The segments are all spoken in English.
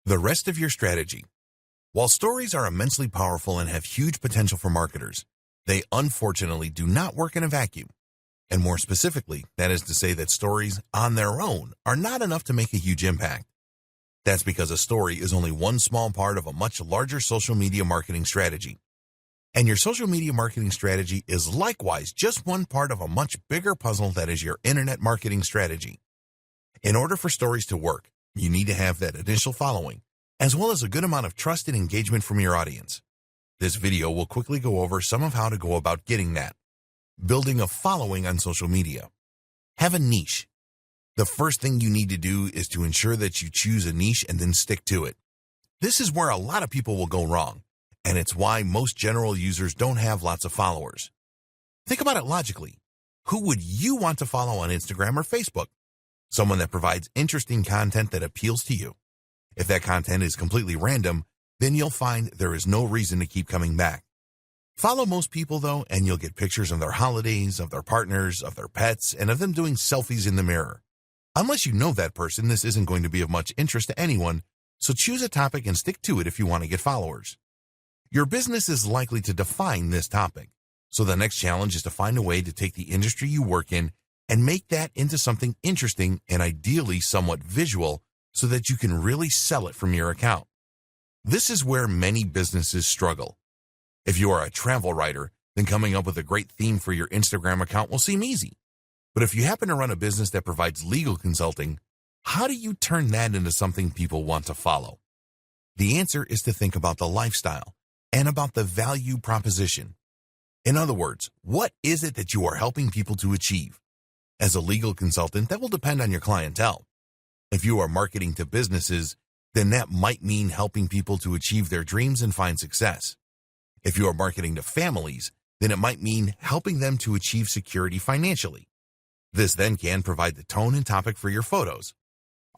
The rest of your strategy. While stories are immensely powerful and have huge potential for marketers, they unfortunately do not work in a vacuum. And more specifically, that is to say that stories on their own are not enough to make a huge impact. That's because a story is only one small part of a much larger social media marketing strategy. And your social media marketing strategy is likewise just one part of a much bigger puzzle that is your internet marketing strategy. In order for stories to work, you need to have that initial following, as well as a good amount of trust and engagement from your audience. This video will quickly go over some of how to go about getting that. Building a following on social media. Have a niche. The first thing you need to do is to ensure that you choose a niche and then stick to it. This is where a lot of people will go wrong, and it's why most general users don't have lots of followers. Think about it logically. Who would you want to follow on Instagram or Facebook? Someone that provides interesting content that appeals to you. If that content is completely random, then you'll find there is no reason to keep coming back. Follow most people, though, and you'll get pictures of their holidays, of their partners, of their pets, and of them doing selfies in the mirror. Unless you know that person, this isn't going to be of much interest to anyone, so choose a topic and stick to it if you want to get followers. Your business is likely to define this topic, so the next challenge is to find a way to take the industry you work in and make that into something interesting and ideally somewhat visual so that you can really sell it from your account. This is where many businesses struggle. If you are a travel writer, then coming up with a great theme for your Instagram account will seem easy. But if you happen to run a business that provides legal consulting, how do you turn that into something people want to follow? The answer is to think about the lifestyle and about the value proposition. In other words, what is it that you are helping people to achieve? As a legal consultant, that will depend on your clientele. If you are marketing to businesses, then that might mean helping people to achieve their dreams and find success. If you are marketing to families, then it might mean helping them to achieve security financially. This then can provide the tone and topic for your photos.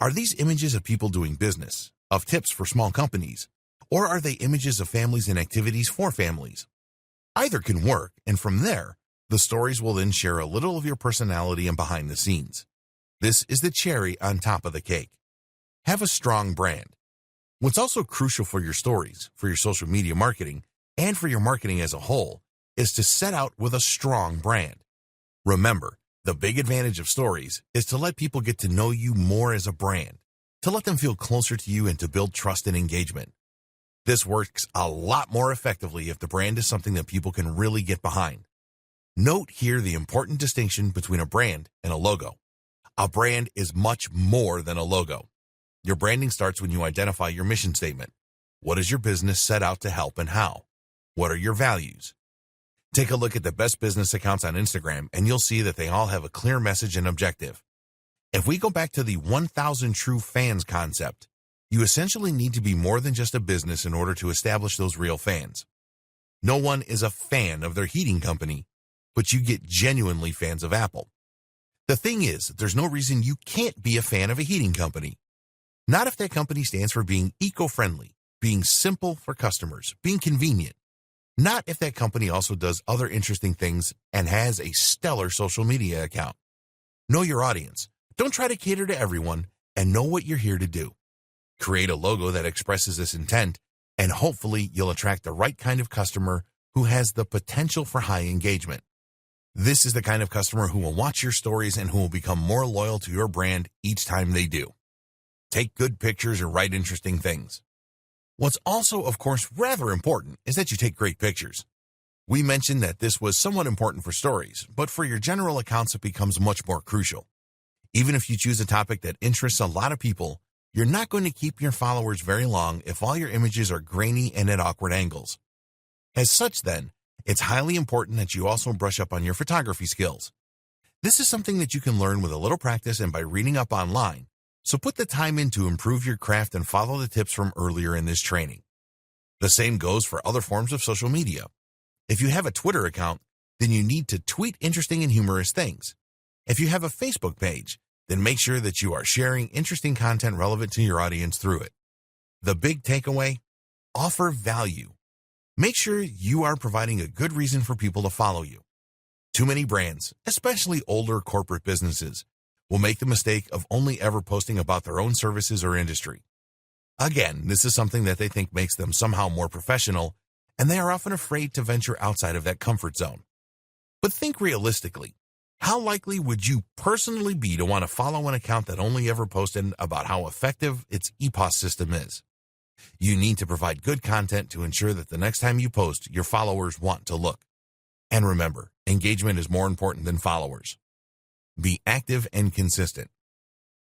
Are these images of people doing business, of tips for small companies, or are they images of families and activities for families? Either can work, and from there, the stories will then share a little of your personality and behind the scenes. This is the cherry on top of the cake. Have a strong brand. What's also crucial for your stories, for your social media marketing, and for your marketing as a whole, is to set out with a strong brand. Remember, the big advantage of stories is to let people get to know you more as a brand, to let them feel closer to you and to build trust and engagement. This works a lot more effectively if the brand is something that people can really get behind. Note here the important distinction between a brand and a logo. A brand is much more than a logo. Your branding starts when you identify your mission statement. What is your business set out to help and how? What are your values? Take a look at the best business accounts on Instagram and you'll see that they all have a clear message and objective. If we go back to the 1,000 true fans concept, you essentially need to be more than just a business in order to establish those real fans. No one is a fan of their heating company, but you get genuinely fans of Apple. The thing is, there's no reason you can't be a fan of a heating company. Not if that company stands for being eco-friendly, being simple for customers, being convenient. Not if that company also does other interesting things and has a stellar social media account. Know your audience. Don't try to cater to everyone, and know what you're here to do. Create a logo that expresses this intent, and hopefully you'll attract the right kind of customer who has the potential for high engagement. This is the kind of customer who will watch your stories and who will become more loyal to your brand each time they do. Take good pictures and write interesting things. What's also, of course, rather important is that you take great pictures. We mentioned that this was somewhat important for stories, but for your general accounts it becomes much more crucial. Even if you choose a topic that interests a lot of people, you're not going to keep your followers very long if all your images are grainy and at awkward angles. As such, then, it's highly important that you also brush up on your photography skills. This is something that you can learn with a little practice and by reading up online, so put the time in to improve your craft and follow the tips from earlier in this training. The same goes for other forms of social media. If you have a Twitter account, then you need to tweet interesting and humorous things. If you have a Facebook page, then make sure that you are sharing interesting content relevant to your audience through it. The big takeaway: offer value. Make sure you are providing a good reason for people to follow you. Too many brands, especially older corporate businesses, will make the mistake of only ever posting about their own services or industry. Again, this is something that they think makes them somehow more professional, and they are often afraid to venture outside of that comfort zone. But think realistically. How likely would you personally be to want to follow an account that only ever posted about how effective its EPOS system is? You need to provide good content to ensure that the next time you post, your followers want to look. And remember, engagement is more important than followers. Be active and consistent.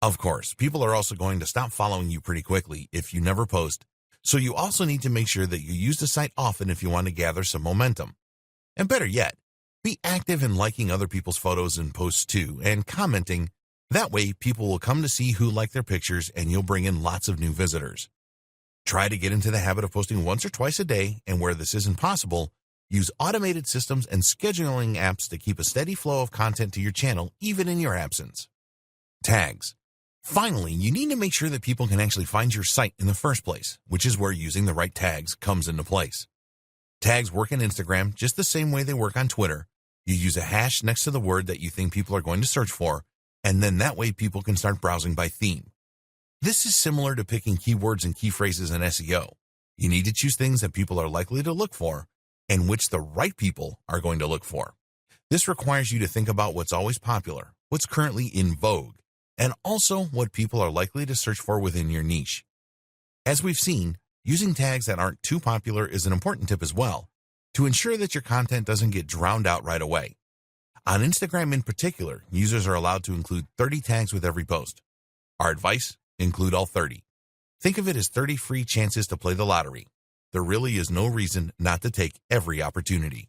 Of course, people are also going to stop following you pretty quickly if you never post, so you also need to make sure that you use the site often if you want to gather some momentum. And better yet, be active in liking other people's photos and posts too, and commenting. That way, people will come to see who like their pictures and you'll bring in lots of new visitors. Try to get into the habit of posting once or twice a day, and where this isn't possible, use automated systems and scheduling apps to keep a steady flow of content to your channel even in your absence. Tags. Finally, you need to make sure that people can actually find your site in the first place, which is where using the right tags comes into place. Tags work in Instagram just the same way they work on Twitter. You use a hash next to the word that you think people are going to search for, and then that way people can start browsing by theme. This is similar to picking keywords and key phrases in SEO. You need to choose things that people are likely to look for, and which the right people are going to look for. This requires you to think about what's always popular, what's currently in vogue, and also what people are likely to search for within your niche. As we've seen, using tags that aren't too popular is an important tip as well, to ensure that your content doesn't get drowned out right away. On Instagram in particular, users are allowed to include 30 tags with every post. Our advice: include all 30. Think of it as 30 free chances to play the lottery. There really is no reason not to take every opportunity.